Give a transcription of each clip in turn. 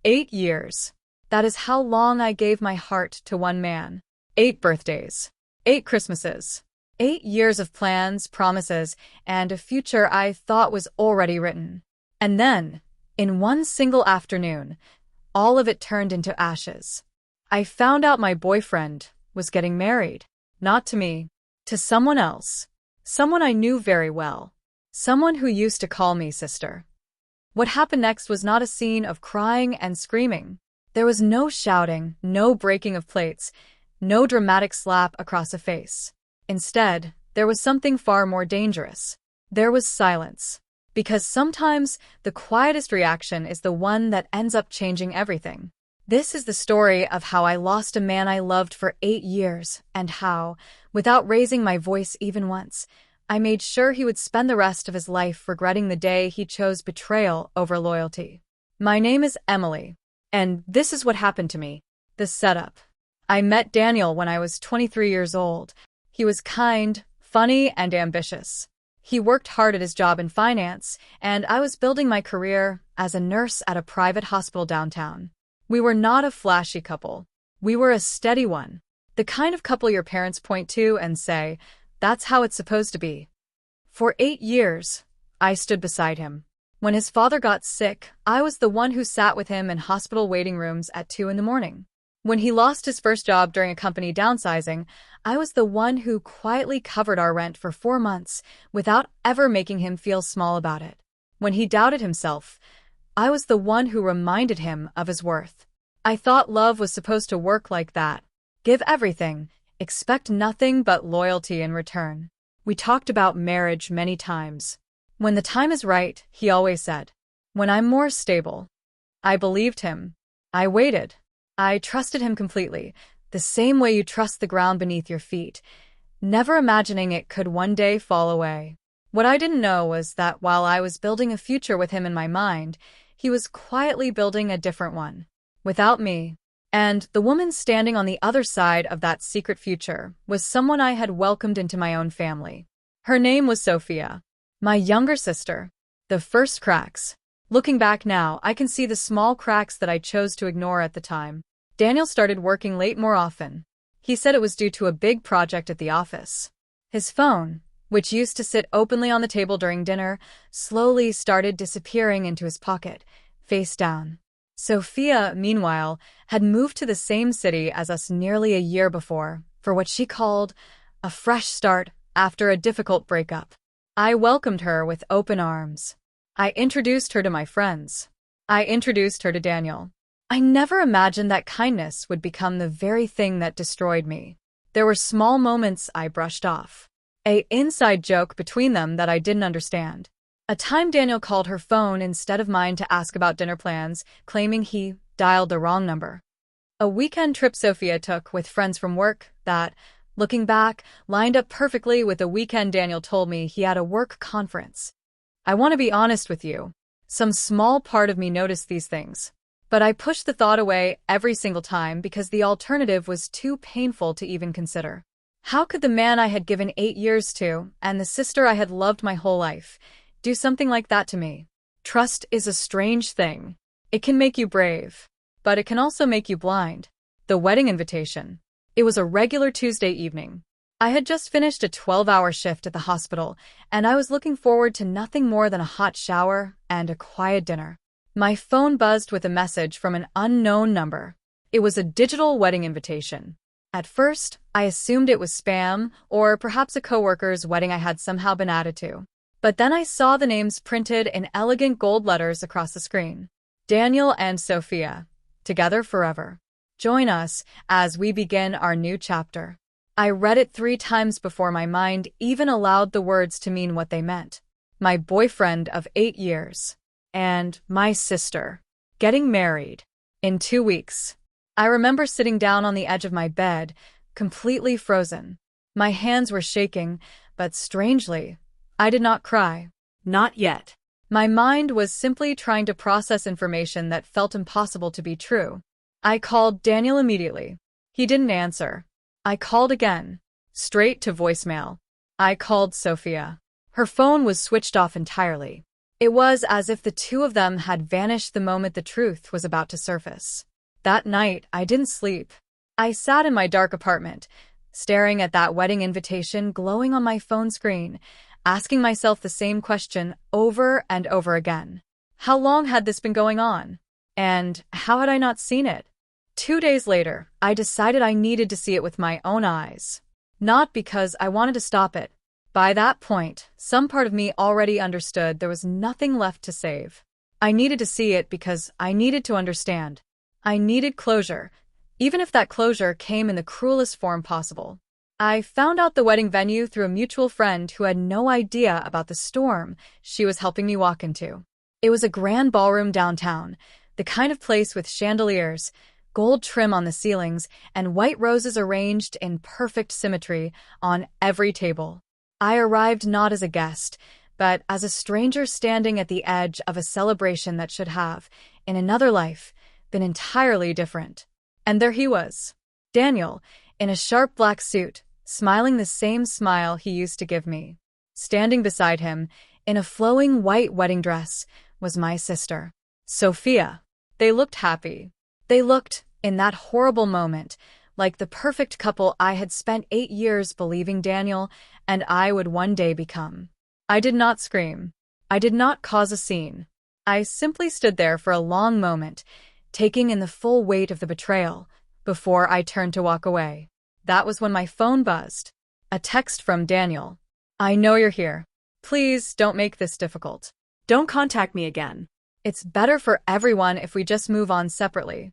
8 years. That is how long I gave my heart to one man. 8 birthdays. 8 Christmases. 8 years of plans, promises, and a future I thought was already written. And then, in one single afternoon, all of it turned into ashes. I found out my boyfriend was getting married. Not to me. To someone else. Someone I knew very well. Someone who used to call me sister. What happened next was not a scene of crying and screaming. There was no shouting, no breaking of plates, no dramatic slap across a face. Instead, there was something far more dangerous. There was silence. Because sometimes the quietest reaction is the one that ends up changing everything. This is the story of how I lost a man I loved for 8 years, and how, without raising my voice even once, I made sure he would spend the rest of his life regretting the day he chose betrayal over loyalty. My name is Emily, and this is what happened to me. The setup. I met Daniel when I was 23 years old. He was kind, funny, and ambitious. He worked hard at his job in finance, and I was building my career as a nurse at a private hospital downtown. We were not a flashy couple. We were a steady one. The kind of couple your parents point to and say, "That's how it's supposed to be." For 8 years, I stood beside him. When his father got sick, I was the one who sat with him in hospital waiting rooms at 2 in the morning. When he lost his first job during a company downsizing, I was the one who quietly covered our rent for 4 months without ever making him feel small about it. When he doubted himself, I was the one who reminded him of his worth. I thought love was supposed to work like that. Give everything, expect nothing but loyalty in return. We talked about marriage many times. When the time is right, he always said. When I'm more stable. I believed him. I waited. I trusted him completely, the same way you trust the ground beneath your feet, never imagining it could one day fall away. What I didn't know was that while I was building a future with him in my mind, he was quietly building a different one. Without me. And the woman standing on the other side of that secret future was someone I had welcomed into my own family. Her name was Sophia, my younger sister. The first cracks. Looking back now, I can see the small cracks that I chose to ignore at the time. Daniel started working late more often. He said it was due to a big project at the office. His phone, which used to sit openly on the table during dinner, slowly started disappearing into his pocket, face down. Sophia, meanwhile, had moved to the same city as us nearly a year before, for what she called a fresh start after a difficult breakup. I welcomed her with open arms. I introduced her to my friends. I introduced her to Daniel. I never imagined that kindness would become the very thing that destroyed me. There were small moments I brushed off. An inside joke between them that I didn't understand. A time Daniel called her phone instead of mine to ask about dinner plans, claiming he dialed the wrong number. A weekend trip Sophia took with friends from work that, looking back, lined up perfectly with the weekend Daniel told me he had a work conference. I want to be honest with you. Some small part of me noticed these things. But I pushed the thought away every single time because the alternative was too painful to even consider. How could the man I had given 8 years to, and the sister I had loved my whole life, do something like that to me? Trust is a strange thing. It can make you brave, but it can also make you blind. The wedding invitation. It was a regular Tuesday evening. I had just finished a 12-hour shift at the hospital, and I was looking forward to nothing more than a hot shower and a quiet dinner. My phone buzzed with a message from an unknown number. It was a digital wedding invitation. At first, I assumed it was spam, or perhaps a coworker's wedding I had somehow been added to. But then I saw the names printed in elegant gold letters across the screen. Daniel and Sophia, together forever. Join us as we begin our new chapter. I read it 3 times before my mind even allowed the words to mean what they meant. My boyfriend of 8 years. And my sister. Getting married. In 2 weeks. I remember sitting down on the edge of my bed, completely frozen. My hands were shaking, but strangely, I did not cry. Not yet. My mind was simply trying to process information that felt impossible to be true. I called Daniel immediately. He didn't answer. I called again. Straight to voicemail. I called Sophia. Her phone was switched off entirely. It was as if the two of them had vanished the moment the truth was about to surface. That night, I didn't sleep. I sat in my dark apartment, staring at that wedding invitation glowing on my phone screen, asking myself the same question over and over again. How long had this been going on? And how had I not seen it? 2 days later, I decided I needed to see it with my own eyes. Not because I wanted to stop it. By that point, some part of me already understood there was nothing left to save. I needed to see it because I needed to understand. I needed closure, even if that closure came in the cruelest form possible. I found out the wedding venue through a mutual friend who had no idea about the storm she was helping me walk into. It was a grand ballroom downtown, the kind of place with chandeliers, gold trim on the ceilings, and white roses arranged in perfect symmetry on every table. I arrived not as a guest, but as a stranger standing at the edge of a celebration that should have, in another life, been entirely different. And there he was, Daniel, in a sharp black suit, smiling the same smile he used to give me. Standing beside him, in a flowing white wedding dress, was my sister, Sophia. They looked happy. They looked, in that horrible moment, like the perfect couple I had spent 8 years believing Daniel and I would one day become. I did not scream. I did not cause a scene. I simply stood there for a long moment, taking in the full weight of the betrayal, before I turned to walk away. That was when my phone buzzed. A text from Daniel. I know you're here. Please don't make this difficult. Don't contact me again. It's better for everyone if we just move on separately.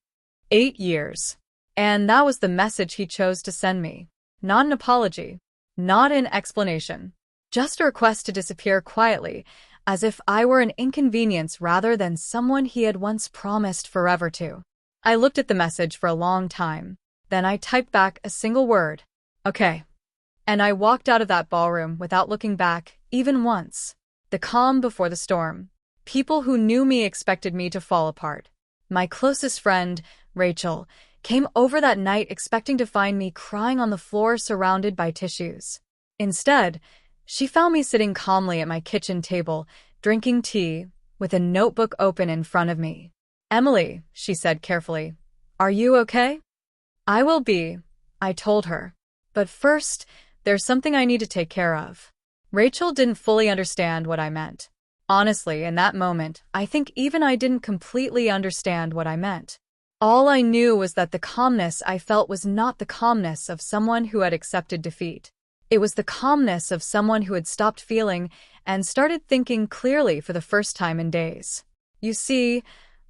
8 years. And that was the message he chose to send me. Not an apology. Not an explanation. Just a request to disappear quietly, as if I were an inconvenience rather than someone he had once promised forever to. I looked at the message for a long time. Then I typed back a single word. Okay. And I walked out of that ballroom without looking back, even once. The calm before the storm. People who knew me expected me to fall apart. My closest friend, Rachel, came over that night expecting to find me crying on the floor surrounded by tissues. Instead, she found me sitting calmly at my kitchen table, drinking tea, with a notebook open in front of me. Emily, she said carefully, are you okay? I will be, I told her. But first, there's something I need to take care of. Rachel didn't fully understand what I meant. Honestly, in that moment, I think even I didn't completely understand what I meant. All I knew was that the calmness I felt was not the calmness of someone who had accepted defeat. It was the calmness of someone who had stopped feeling and started thinking clearly for the first time in days. You see,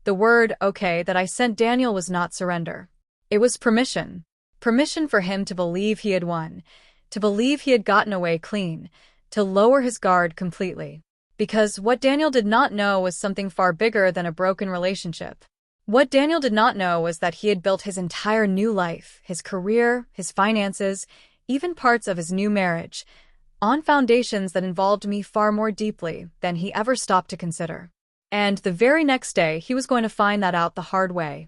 the word okay that I sent Daniel was not surrender. It was permission. Permission for him to believe he had won, to believe he had gotten away clean, to lower his guard completely. Because what Daniel did not know was something far bigger than a broken relationship. What Daniel did not know was that he had built his entire new life, his career, his finances, even parts of his new marriage, on foundations that involved me far more deeply than he ever stopped to consider. And the very next day, he was going to find that out the hard way.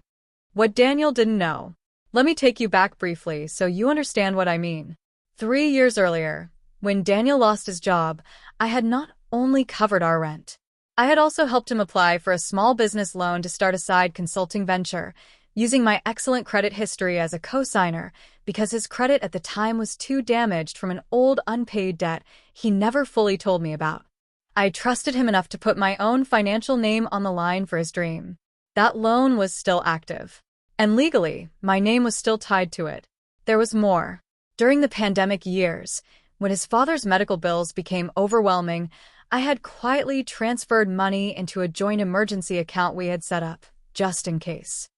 What Daniel didn't know. Let me take you back briefly so you understand what I mean. 3 years earlier, when Daniel lost his job, I had not only covered our rent. I had also helped him apply for a small business loan to start a side consulting venture, using my excellent credit history as a co-signer because his credit at the time was too damaged from an old unpaid debt he never fully told me about. I trusted him enough to put my own financial name on the line for his dream. That loan was still active. And legally, my name was still tied to it. There was more. During the pandemic years, when his father's medical bills became overwhelming, I had quietly transferred money into a joint emergency account we had set up, just in case.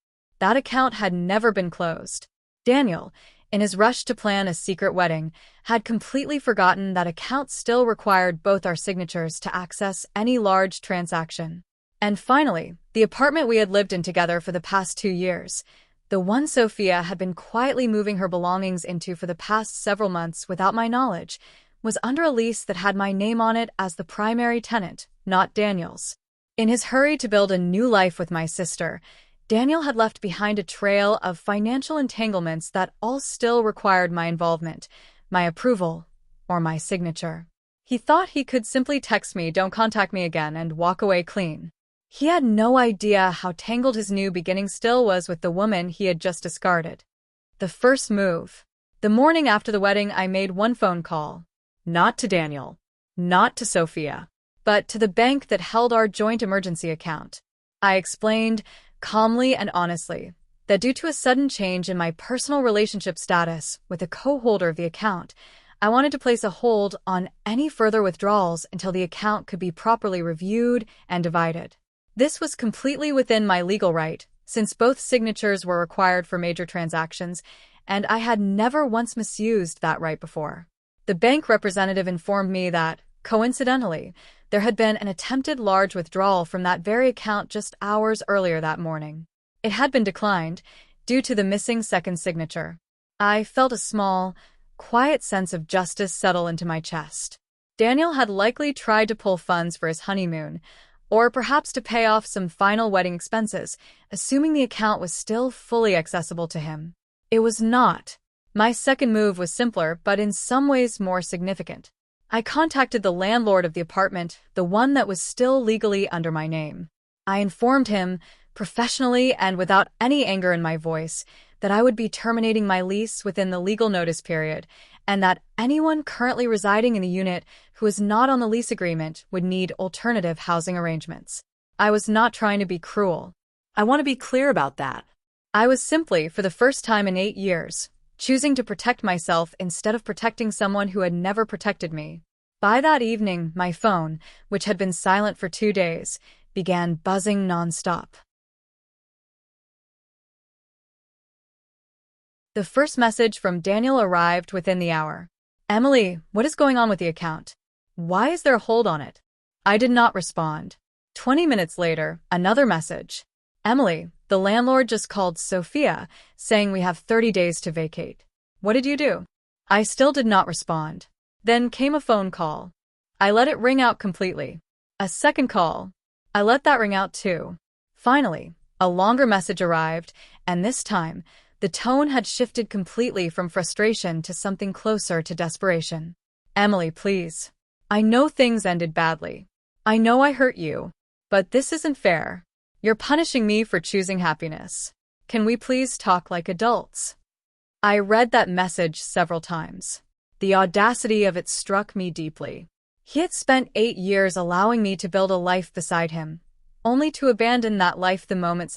That account had never been closed. Daniel, in his rush to plan a secret wedding, had completely forgotten that account still required both our signatures to access any large transaction. And finally, the apartment we had lived in together for the past 2 years, the one Sophia had been quietly moving her belongings into for the past several months without my knowledge, was under a lease that had my name on it as the primary tenant, not Daniel's. In his hurry to build a new life with my sister, Daniel had left behind a trail of financial entanglements that all still required my involvement, my approval, or my signature. He thought he could simply text me, "Don't contact me again," and walk away clean. He had no idea how tangled his new beginning still was with the woman he had just discarded. The first move. The morning after the wedding, I made one phone call. Not to Daniel. Not to Sophia. But to the bank that held our joint emergency account. I explained, calmly and honestly, that due to a sudden change in my personal relationship status with the co-holder of the account, I wanted to place a hold on any further withdrawals until the account could be properly reviewed and divided. This was completely within my legal right, since both signatures were required for major transactions, and I had never once misused that right before. The bank representative informed me that, coincidentally, there had been an attempted large withdrawal from that very account just hours earlier that morning. It had been declined, due to the missing second signature. I felt a small, quiet sense of justice settle into my chest. Daniel had likely tried to pull funds for his honeymoon, or perhaps to pay off some final wedding expenses, assuming the account was still fully accessible to him. It was not. My second move was simpler, but in some ways more significant. I contacted the landlord of the apartment, the one that was still legally under my name. I informed him, professionally and without any anger in my voice, that I would be terminating my lease within the legal notice period, and that anyone currently residing in the unit who is not on the lease agreement would need alternative housing arrangements. I was not trying to be cruel. I want to be clear about that. I was simply, for the first time in 8 years, choosing to protect myself instead of protecting someone who had never protected me. By that evening, my phone, which had been silent for 2 days, began buzzing nonstop. The first message from Daniel arrived within the hour. "Emily, what is going on with the account? Why is there a hold on it?" I did not respond. 20 minutes later, another message. "Emily, the landlord just called Sophia, saying we have 30 days to vacate. What did you do?" I still did not respond. Then came a phone call. I let it ring out completely. A second call. I let that ring out too. Finally, a longer message arrived, and this time, the tone had shifted completely from frustration to something closer to desperation. "Emily, please. I know things ended badly. I know I hurt you. But this isn't fair. You're punishing me for choosing happiness. Can we please talk like adults?" I read that message several times. The audacity of it struck me deeply. He had spent 8 years allowing me to build a life beside him, only to abandon that life the moment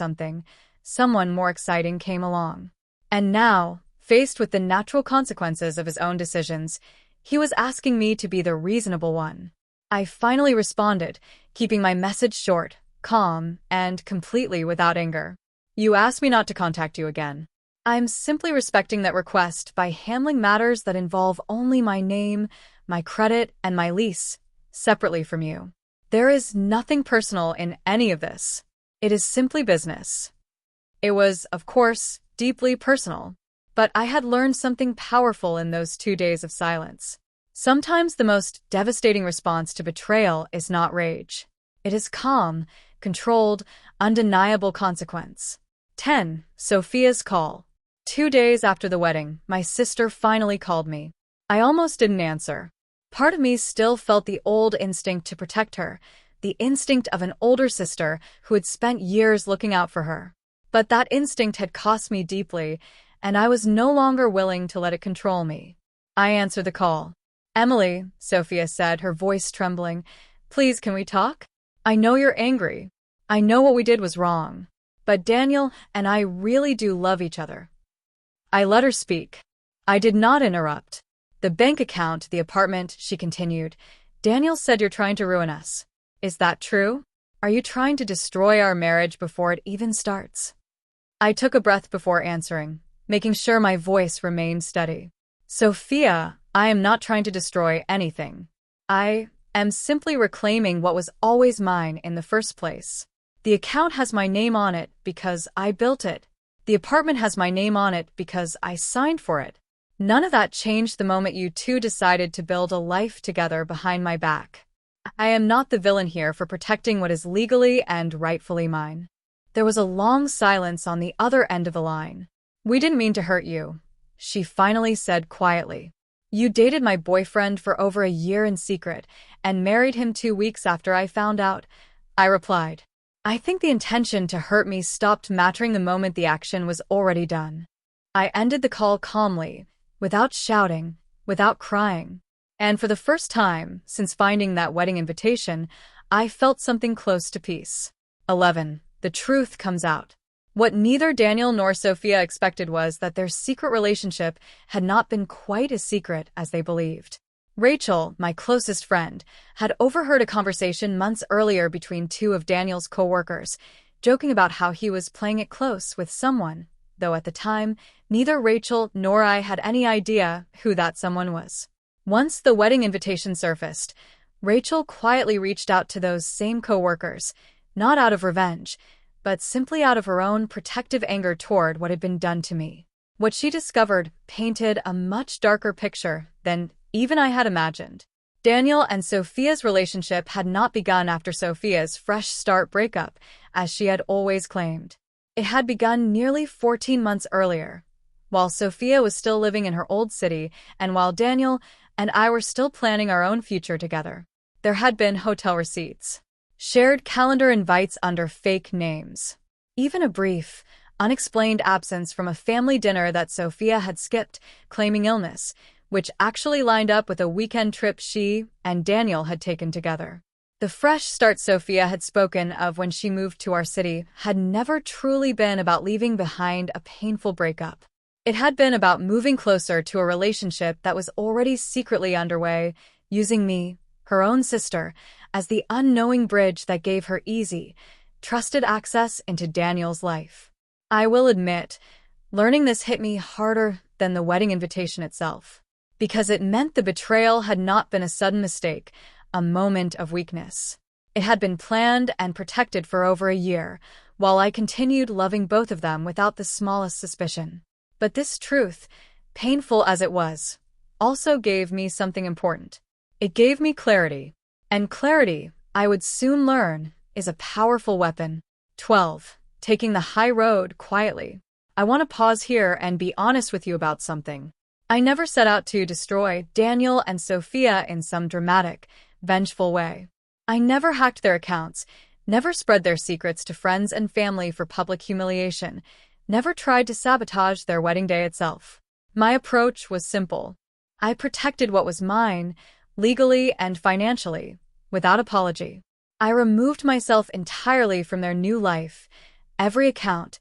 someone more exciting came along. And now, faced with the natural consequences of his own decisions, he was asking me to be the reasonable one. I finally responded, keeping my message short, calm, and completely without anger. "You asked me not to contact you again. I'm simply respecting that request by handling matters that involve only my name, my credit, and my lease, separately from you. There is nothing personal in any of this. It is simply business." It was, of course, deeply personal, but I had learned something powerful in those 2 days of silence. Sometimes the most devastating response to betrayal is not rage. It is calm, controlled, undeniable consequence. 10. Sophia's call. 2 days after the wedding, my sister finally called me. I almost didn't answer. Part of me still felt the old instinct to protect her, the instinct of an older sister who had spent years looking out for her. But that instinct had cost me deeply, and I was no longer willing to let it control me. I answered the call. "Emily," Sophia said, her voice trembling, "please, can we talk? I know you're angry. I know what we did was wrong. But Daniel and I really do love each other." I let her speak. I did not interrupt. "The bank account, the apartment," she continued. "Daniel said you're trying to ruin us. Is that true? Are you trying to destroy our marriage before it even starts?" I took a breath before answering, making sure my voice remained steady. "Sophia, I am not trying to destroy anything. I am simply reclaiming what was always mine in the first place. The account has my name on it because I built it. The apartment has my name on it because I signed for it. None of that changed the moment you two decided to build a life together behind my back. I am not the villain here for protecting what is legally and rightfully mine." There was a long silence on the other end of the line. "We didn't mean to hurt you," she finally said quietly. You dated my boyfriend for over a year in secret and married him 2 weeks after I found out, I replied. I think the intention to hurt me stopped mattering the moment the action was already done. I ended the call calmly, without shouting, without crying. And for the first time since finding that wedding invitation, I felt something close to peace. 11. The truth comes out. What neither Daniel nor Sophia expected was that their secret relationship had not been quite as secret as they believed. Rachel, my closest friend, had overheard a conversation months earlier between two of Daniel's co-workers, joking about how he was playing it close with someone, though at the time, neither Rachel nor I had any idea who that someone was. Once the wedding invitation surfaced, Rachel quietly reached out to those same co-workers, not out of revenge, but simply out of her own protective anger toward what had been done to me. What she discovered painted a much darker picture than even I had imagined. Daniel and Sophia's relationship had not begun after Sophia's fresh start breakup, as she had always claimed. It had begun nearly 14 months earlier, while Sophia was still living in her old city and while Daniel and I were still planning our own future together. There had been hotel receipts, shared calendar invites under fake names, even a brief, unexplained absence from a family dinner that Sophia had skipped, claiming illness, which actually lined up with a weekend trip she and Daniel had taken together. The fresh start Sophia had spoken of when she moved to our city had never truly been about leaving behind a painful breakup. It had been about moving closer to a relationship that was already secretly underway, using me, her own sister, as the unknowing bridge that gave her easy, trusted access into Daniel's life. I will admit, learning this hit me harder than the wedding invitation itself, because it meant the betrayal had not been a sudden mistake, a moment of weakness. It had been planned and protected for over a year, while I continued loving both of them without the smallest suspicion. But this truth, painful as it was, also gave me something important. It gave me clarity. And clarity, I would soon learn, is a powerful weapon. 12. Taking the high road quietly. I want to pause here and be honest with you about something. I never set out to destroy Daniel and Sophia in some dramatic, vengeful way. I never hacked their accounts, never spread their secrets to friends and family for public humiliation, never tried to sabotage their wedding day itself. My approach was simple. I protected what was mine, legally and financially, without apology. I removed myself entirely from their new life, every account,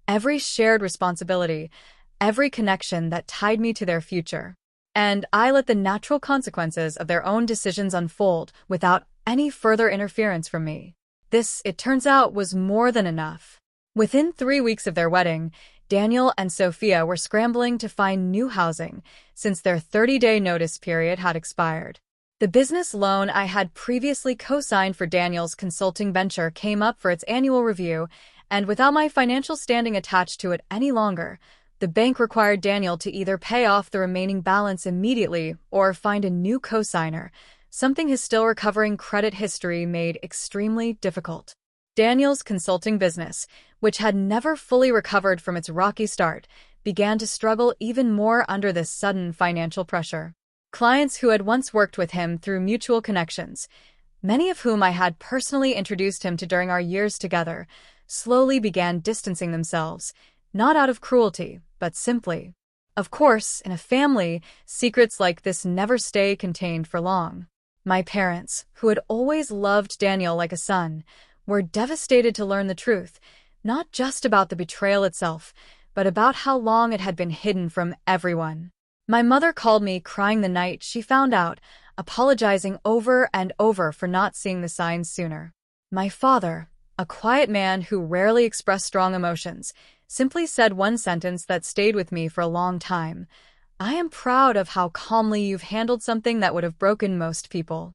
every shared responsibility, every connection that tied me to their future. And I let the natural consequences of their own decisions unfold without any further interference from me. This, it turns out, was more than enough. Within 3 weeks of their wedding, Daniel and Sophia were scrambling to find new housing since their 30-day notice period had expired. The business loan I had previously co-signed for Daniel's consulting venture came up for its annual review, and without my financial standing attached to it any longer, the bank required Daniel to either pay off the remaining balance immediately or find a new co-signer, something his still recovering credit history made extremely difficult. Daniel's consulting business, which had never fully recovered from its rocky start, began to struggle even more under this sudden financial pressure. Clients who had once worked with him through mutual connections, many of whom I had personally introduced him to during our years together, slowly began distancing themselves, not out of cruelty, but simply. Of course, in a family, secrets like this never stay contained for long. My parents, who had always loved Daniel like a son, were devastated to learn the truth, not just about the betrayal itself, but about how long it had been hidden from everyone. My mother called me crying the night she found out, apologizing over and over for not seeing the signs sooner. My father, a quiet man who rarely expressed strong emotions, simply said one sentence that stayed with me for a long time. I am proud of how calmly you've handled something that would have broken most people.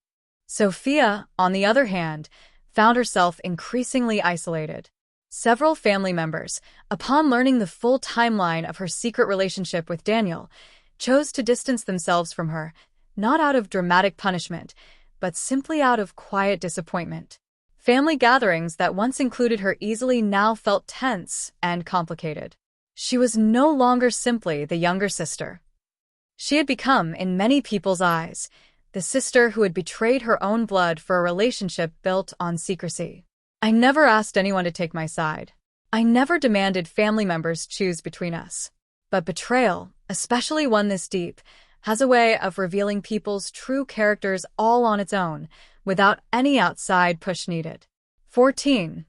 Sophia, on the other hand, found herself increasingly isolated. Several family members, upon learning the full timeline of her secret relationship with Daniel, chose to distance themselves from her, not out of dramatic punishment, but simply out of quiet disappointment. Family gatherings that once included her easily now felt tense and complicated. She was no longer simply the younger sister. She had become, in many people's eyes, the sister who had betrayed her own blood for a relationship built on secrecy. I never asked anyone to take my side. I never demanded family members choose between us. But betrayal, especially one this deep, has a way of revealing people's true characters all on its own, without any outside push needed. 14.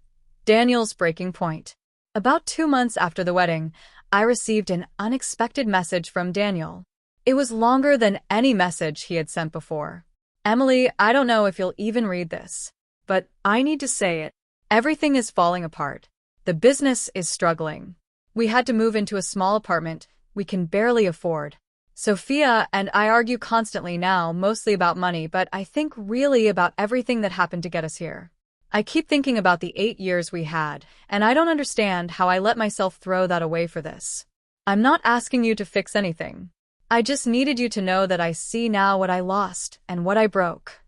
Daniel's breaking point. About 2 months after the wedding, I received an unexpected message from Daniel. It was longer than any message he had sent before. Emily, I don't know if you'll even read this, but I need to say it. Everything is falling apart. The business is struggling. We had to move into a small apartment we can barely afford. Sophia and I argue constantly now, mostly about money, but I think really about everything that happened to get us here. I keep thinking about the 8 years we had, and I don't understand how I let myself throw that away for this. I'm not asking you to fix anything. I just needed you to know that I see now what I lost and what I broke.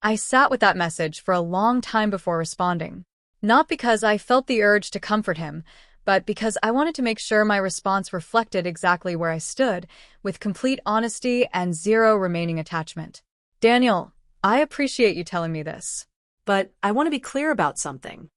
I sat with that message for a long time before responding. Not because I felt the urge to comfort him, but because I wanted to make sure my response reflected exactly where I stood, with complete honesty and zero remaining attachment. Daniel, I appreciate you telling me this. But I want to be clear about something.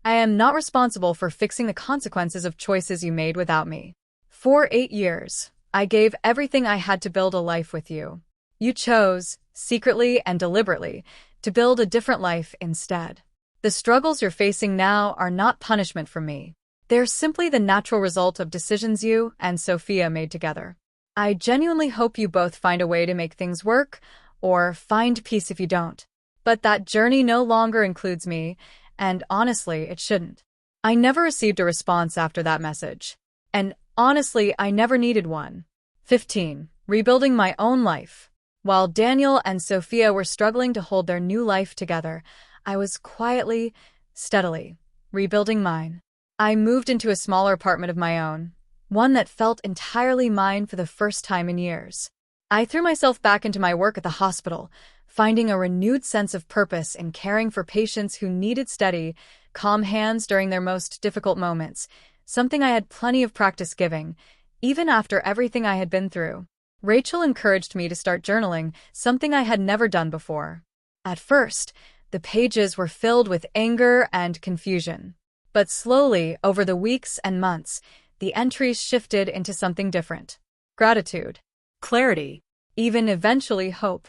I am not responsible for fixing the consequences of choices you made without me. For 8 years, I gave everything I had to build a life with you. You chose, secretly and deliberately, to build a different life instead. The struggles you're facing now are not punishment from me. They're simply the natural result of decisions you and Sophia made together. I genuinely hope you both find a way to make things work, or find peace if you don't. But that journey no longer includes me, and honestly, it shouldn't. I never received a response after that message. And honestly, I never needed one. 15. Rebuilding my own life. While Daniel and Sophia were struggling to hold their new life together, I was quietly, steadily, rebuilding mine. I moved into a smaller apartment of my own, one that felt entirely mine for the first time in years. I threw myself back into my work at the hospital, finding a renewed sense of purpose in caring for patients who needed steady, calm hands during their most difficult moments, something I had plenty of practice giving, even after everything I had been through. Rachel encouraged me to start journaling, something I had never done before. At first, the pages were filled with anger and confusion. But slowly, over the weeks and months, the entries shifted into something different. Gratitude, Clarity. even eventually hope.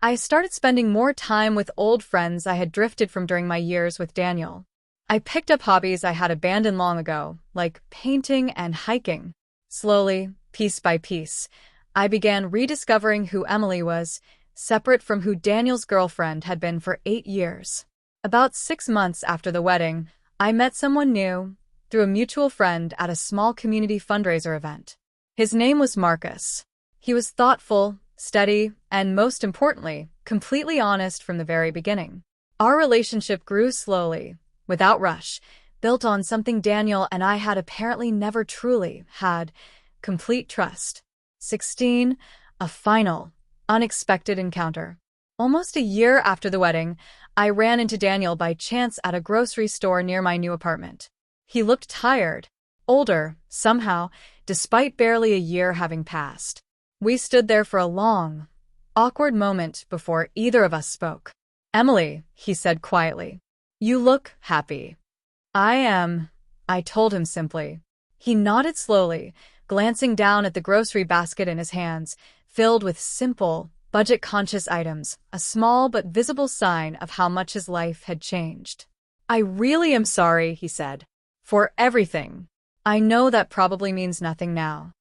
I started spending more time with old friends I had drifted from during my years with Daniel. I picked up hobbies I had abandoned long ago, like painting and hiking. Slowly, piece by piece, I began rediscovering who Emily was, separate from who Daniel's girlfriend had been for 8 years. About 6 months after the wedding, I met someone new, through a mutual friend at a small community fundraiser event. His name was Marcus. He was thoughtful, steady, and most importantly, completely honest from the very beginning. Our relationship grew slowly, without rush, built on something Daniel and I had apparently never truly had: complete trust. 16. A final, unexpected encounter. Almost a year after the wedding, I ran into Daniel by chance at a grocery store near my new apartment. He looked tired, older, somehow, despite barely a year having passed. We stood there for a long, awkward moment before either of us spoke. "Emily," he said quietly, "you look happy." "I am," I told him simply. He nodded slowly, glancing down at the grocery basket in his hands, filled with simple, budget-conscious items, a small but visible sign of how much his life had changed. "I really am sorry," he said, "for everything. I know that probably means nothing now."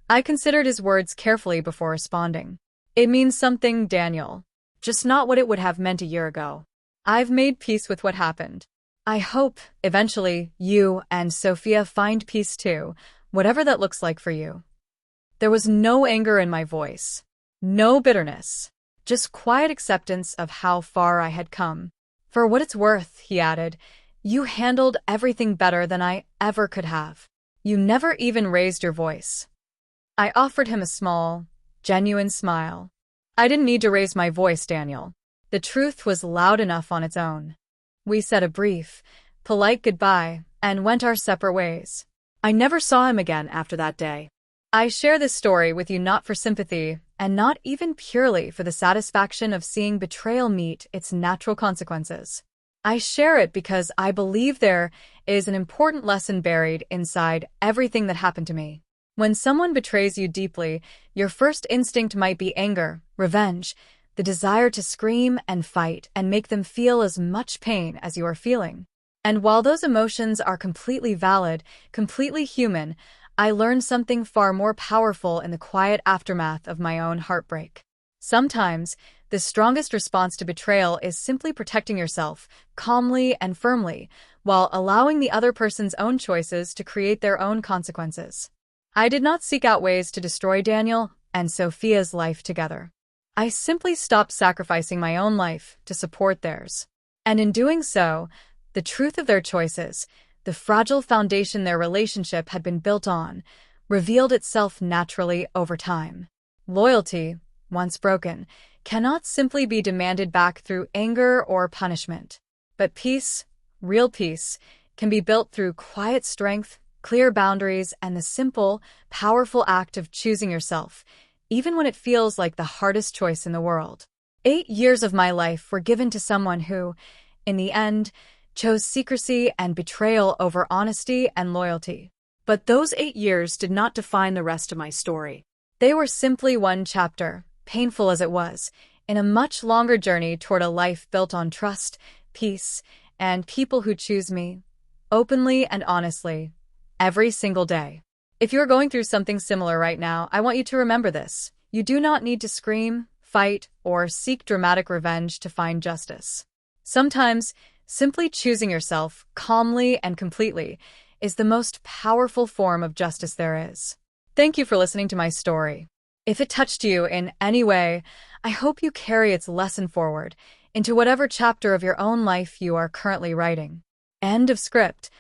I considered his words carefully before responding. "It means something, Daniel. Just not what it would have meant a year ago. I've made peace with what happened. I hope, eventually, you and Sophia find peace too, whatever that looks like for you." There was no anger in my voice. No bitterness, just quiet acceptance of how far I had come. "For what it's worth," he added, "you handled everything better than I ever could have. You never even raised your voice." I offered him a small, genuine smile. I didn't need to raise my voice, Daniel. The truth was loud enough on its own. We said a brief, polite goodbye and went our separate ways. I never saw him again after that day. I share this story with you not for sympathy, and not even purely for the satisfaction of seeing betrayal meet its natural consequences. I share it because I believe there is an important lesson buried inside everything that happened to me. When someone betrays you deeply, your first instinct might be anger, revenge, the desire to scream and fight and make them feel as much pain as you are feeling. And while those emotions are completely valid, completely human, I learned something far more powerful in the quiet aftermath of my own heartbreak. Sometimes, the strongest response to betrayal is simply protecting yourself, calmly and firmly, while allowing the other person's own choices to create their own consequences. I did not seek out ways to destroy Daniel and Sophia's life together. I simply stopped sacrificing my own life to support theirs. And in doing so, the truth of their choices, the fragile foundation their relationship had been built on, revealed itself naturally over time. Loyalty, once broken, cannot simply be demanded back through anger or punishment. But peace, real peace, can be built through quiet strength, clear boundaries, and the simple, powerful act of choosing yourself, even when it feels like the hardest choice in the world. 8 years of my life were given to someone who, in the end, chose secrecy and betrayal over honesty and loyalty. But those 8 years did not define the rest of my story. They were simply one chapter, painful as it was, in a much longer journey toward a life built on trust, peace, and people who choose me, openly and honestly, every single day. If you're going through something similar right now, I want you to remember this. You do not need to scream, fight, or seek dramatic revenge to find justice. Sometimes, simply choosing yourself, calmly and completely, is the most powerful form of justice there is. Thank you for listening to my story. If it touched you in any way, I hope you carry its lesson forward into whatever chapter of your own life you are currently writing. End of script.